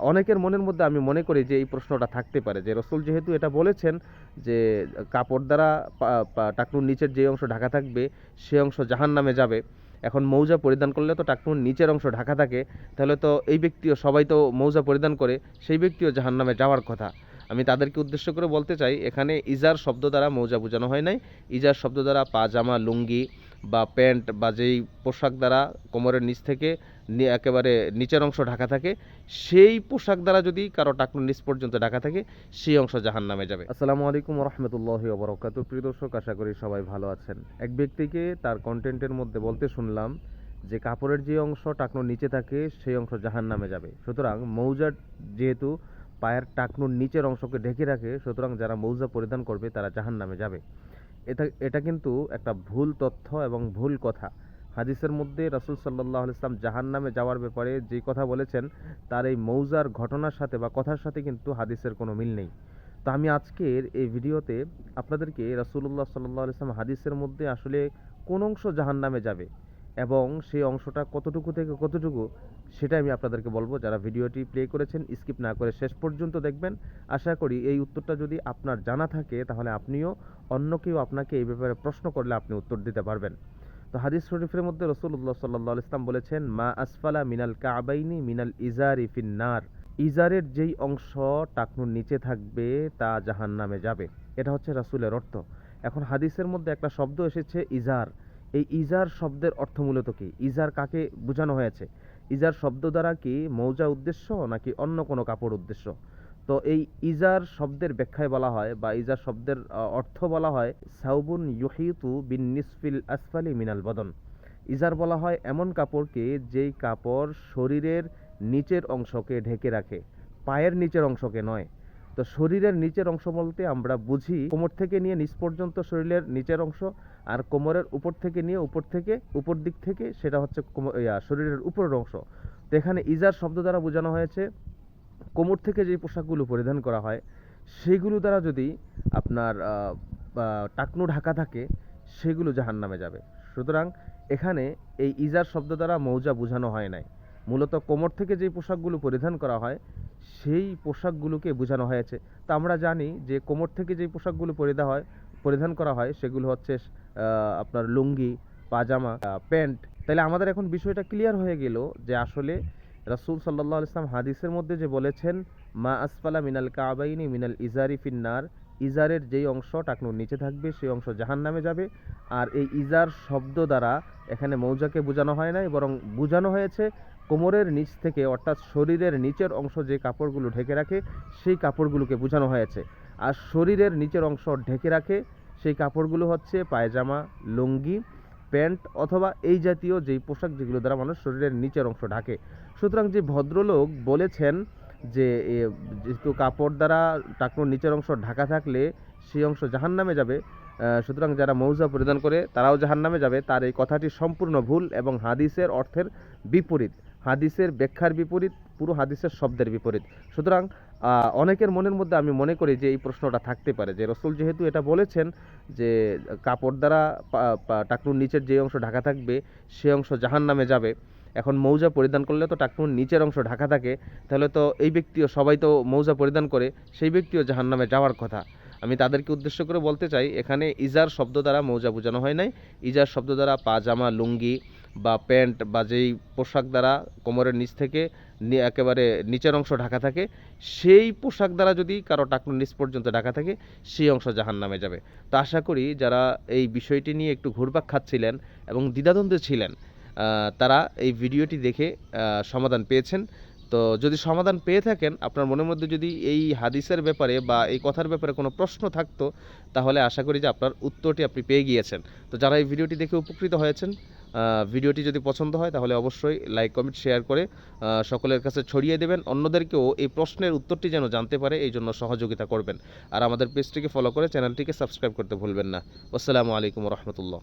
অনেকের মনের মধ্যে আমি মনে করি যে এই প্রশ্নটা থাকতে পারে যে রসুল যেহেতু এটা বলেছেন যে কাপড় দ্বারা টাকনুর নিচের যে অংশ ঢাকা থাকবে সে অংশ জাহান্নামে যাবে। এখন মৌজা পরিধান করলে তো টাকনুর নিচের অংশ ঢাকা থাকে, তাহলে তো এই ব্যক্তিও, সবাই তো মৌজা পরিধান করে, সেই ব্যক্তিও জাহান্নামে যাওয়ার কথা। আমি তাদেরকে উদ্দেশ্য করে বলতে চাই, এখানে ইজার শব্দ দ্বারা মৌজা বোঝানো হয় নাই। ইজার শব্দ দ্বারা পাজামা, লুঙ্গি বা প্যান্ট বা যেই পোশাক দ্বারা কোমরের নিচ থেকে একেবারে নিচের অংশ ঢাকা থাকে, সেই পোশাক দ্বারা যদি কারো টাকনুর নিচ পর্যন্ত ঢাকা থাকে, সেই অংশ জাহান্নামে যাবে। আসসালামু আলাইকুম রহমতুল্লাহি ওয়া বারাকাতুহু। প্রিয় দর্শক, আশা করি সবাই ভালো আছেন। এক ব্যক্তিকে তার কন্টেন্টের মধ্যে বলতে শুনলাম যে কাপড়ের যে অংশ টাকনুর নিচে থাকে সেই অংশ জাহান্নামে যাবে। সুতরাং মৌজার যেহেতু পায়ের টাকনুর নিচের অংশকে ঢেকে রাখে, সুতরাং যারা মৌজা পরিধান করবে তারা জাহান্নামে যাবে। এটা কিন্তু একটা ভুল তথ্য এবং ভুল কথা। হাদিসের মধ্যে রাসূল সাল্লাল্লাহু আলাইহি ওয়াসাল্লাম জাহান্নামে যাওয়ার ব্যাপারে যে কথা বলেছেন, তার এই মৌজার ঘটনার সাথে বা কথার সাথে কিন্তু হাদিসের কোনো মিল নেই। তো আমি আজকের এই ভিডিওতে আপনাদেরকে রাসূলুল্লাহ সাল্লাল্লাহু আলাইহি ওয়াসাল্লাম হাদিসের মধ্যে আসলে কোন অংশ জাহান্নামে যাবে এবং সেই অংশটা কতটুকু থেকে কতটুকু, সেটা আমি আপনাদেরকে বলবো। যারা ভিডিওটি প্লে করেছেন স্কিপ না করে শেষ পর্যন্ত দেখবেন। আশা করি এই উত্তরটা যদি আপনার জানা থাকে, তাহলে আপনিও অন্য কেউ আপনাকে এই ব্যাপারে প্রশ্ন করলে আপনি উত্তর দিতে পারবেন। তো হাদিস শরীফের মধ্যে রাসূলুল্লাহ সাল্লাল্লাহু আলাইহি ওয়াসাল্লাম বলেছেন, মা আসফালা মিনাল কাবাইনি মিনাল ইজারি ফিন্নার। ইজারের যেই অংশ টাকনুর নিচে থাকবে তা জাহান্নামে যাবে। এটা হচ্ছে রাসূলের অর্থ। এখন হাদিসের মধ্যে একটা শব্দ এসেছে ইজার। এই ইজার শব্দের অর্থ মূলত কি? ইজার কাকে বোঝানো হয়েছে? ইজার শব্দ দ্বারা কি মৌজা উদ্দেশ্য নাকি অন্য কোনো কাপড় উদ্দেশ্য? তো এই ইজার শব্দের ব্যাখ্যায় বলা হয় বা ইজার শব্দের অর্থ বলা হয় সাউবুন ইউহিতু বিন নিসফিল আসফালি মিনাল বদন। ইজার বলা হয় এমন কাপড়কে যেই কাপড় শরীরের নিচের অংশকে ঢেকে রাখে, পায়ের নিচের অংশকে নয়। তো শরীরের নিচের অংশ বলতে আমরা বুঝি কোমর থেকে নিয়ে নিচ পর্যন্ত শরীরের নিচের অংশ, আর কোমরের উপর থেকে নিয়ে উপর দিক থেকে সেটা হচ্ছে শরীরের উপরের অংশ। তো এখানে ইজার শব্দ দ্বারা বোঝানো হয়েছে কোমর থেকে যে পোশাকগুলো পরিধান করা হয় সেগুলো দ্বারা যদি আপনার টাকনু ঢাকা থাকে, সেগুলো জাহান্নামে যাবে। সুতরাং এখানে এই ইজার শব্দ দ্বারা মৌজা বোঝানো হয় নাই। মূলত কোমর থেকে যে পোশাকগুলো পরিধান করা হয় সেই পোশাকগুলোকে বোঝানো হয়েছে। তা আমরা জানি যে কোমর থেকে যে পোশাকগুলো পরিধান করা হয় সেগুলো হচ্ছে আপনার লুঙ্গি, পাজামা, প্যান্ট। তাহলে আমাদের এখন বিষয়টা ক্লিয়ার হয়ে গেল যে আসলে রাসূল সাল্লাল্লাহু আলাইহি ওয়াসাল্লাম হাদিসের মধ্যে যে বলেছেন, মা আসফালা মিনাল কাবাইনি মিনাল ইজারি ফিন্নার, ইজারের যেই অংশ টাকনুর নিচে থাকবে সেই অংশ জাহান্নামে যাবে। আর এই ইজার শব্দ দ্বারা এখানে মৌজাকে বোঝানো হয় নাই, বরং বোঝানো হয়েছে কোমরের নিচ থেকে, অর্থাৎ শরীরের নিচের অংশ যে কাপড়গুলো ঢেকে রাখে সেই কাপড়গুলোকে বোঝানো হয়েছে। আর শরীরের নিচের অংশ ঢেকে রাখে সেই কাপড়গুলো হচ্ছে পায়জামা, লুঙ্গি, প্যান্ট অথবা এই জাতীয় যেই পোশাক যেগুলো দ্বারা মানুষ শরীরের নিচের অংশ ঢাকে। সুতরাং যে ভদ্রলোক বলেছেন যে যেহেতু কাপড় দ্বারা টাকনুর নিচের অংশ ঢাকা থাকলে সেই অংশ জাহান্নামে যাবে, সুতরাং যারা মৌজা পরিধান করে তারাও জাহান্নামে যাবে, তার এই কথাটি সম্পূর্ণ ভুল এবং হাদিসের অর্থের বিপরীত, হাদিসের ব্যাখ্যার বিপরীত, পুরো হাদিসের শব্দের বিপরীত। সুতরাং অনেকের মনের মধ্যে আমি মনে করি যে এই প্রশ্নটা থাকতে পারে যে রসুল যেহেতু এটা বলেছেন যে কাপড় দ্বারা টাকনুর নিচের যে অংশ ঢাকা থাকবে সে অংশ জাহান্নামে যাবে। এখন মৌজা পরিধান করলে তো টাকনুর নিচের অংশ ঢাকা থাকে, তাহলে তো এই ব্যক্তিও, সবাই তো মৌজা পরিধান করে, সেই ব্যক্তিও জাহান্নামে যাওয়ার কথা। আমি তাদেরকে উদ্দেশ্য করে বলতে চাই, এখানে ইজার শব্দ দ্বারা মৌজা বোঝানো হয় নাই। ইজার শব্দ দ্বারা পাজামা, লুঙ্গি বা প্যান্ট বা যেই পোশাক দ্বারা কোমরের নিচ থেকে একেবারে নিচের অংশ ঢাকা থাকে, সেই পোশাক দ্বারা যদি কারো টাকনুর নিচ পর্যন্ত ঢাকা থাকে, সেই অংশ জাহান্নামে যাবে। তো আশা করি যারা এই বিষয়টি নিয়ে একটু ঘুরপাক খাচ্ছিলেন এবং দ্বিধাদ্বন্দ্বে ছিলেন, তারা এই ভিডিওটি দেখে সমাধান পেয়েছেন। তো যদি সমাধান পেয়ে থাকেন, আপনার মনের মধ্যে যদি এই হাদিসের ব্যাপারে বা এই কথার ব্যাপারে কোনো প্রশ্ন থাকতো, তাহলে আশা করি যে আপনার উত্তরটি আপনি পেয়ে গিয়েছেন। তো যারা এই ভিডিওটি দেখে উপকৃত হয়েছেন, ভিডিওটি যদি পছন্দ হয় তাহলে অবশ্যই লাইক, কমেন্ট, শেয়ার করে সকলের কাছে ছড়িয়ে দেবেন। অন্যদেরকেও এই প্রশ্নের উত্তরটি যেন জানতে পারে এই জন্য সহযোগিতা করবেন। আর আমাদের পেজটিকে ফলো করে চ্যানেলটিকে সাবস্ক্রাইব করতে ভুলবেন না। আসসালামু আলাইকুম রহমতুল্লাহ।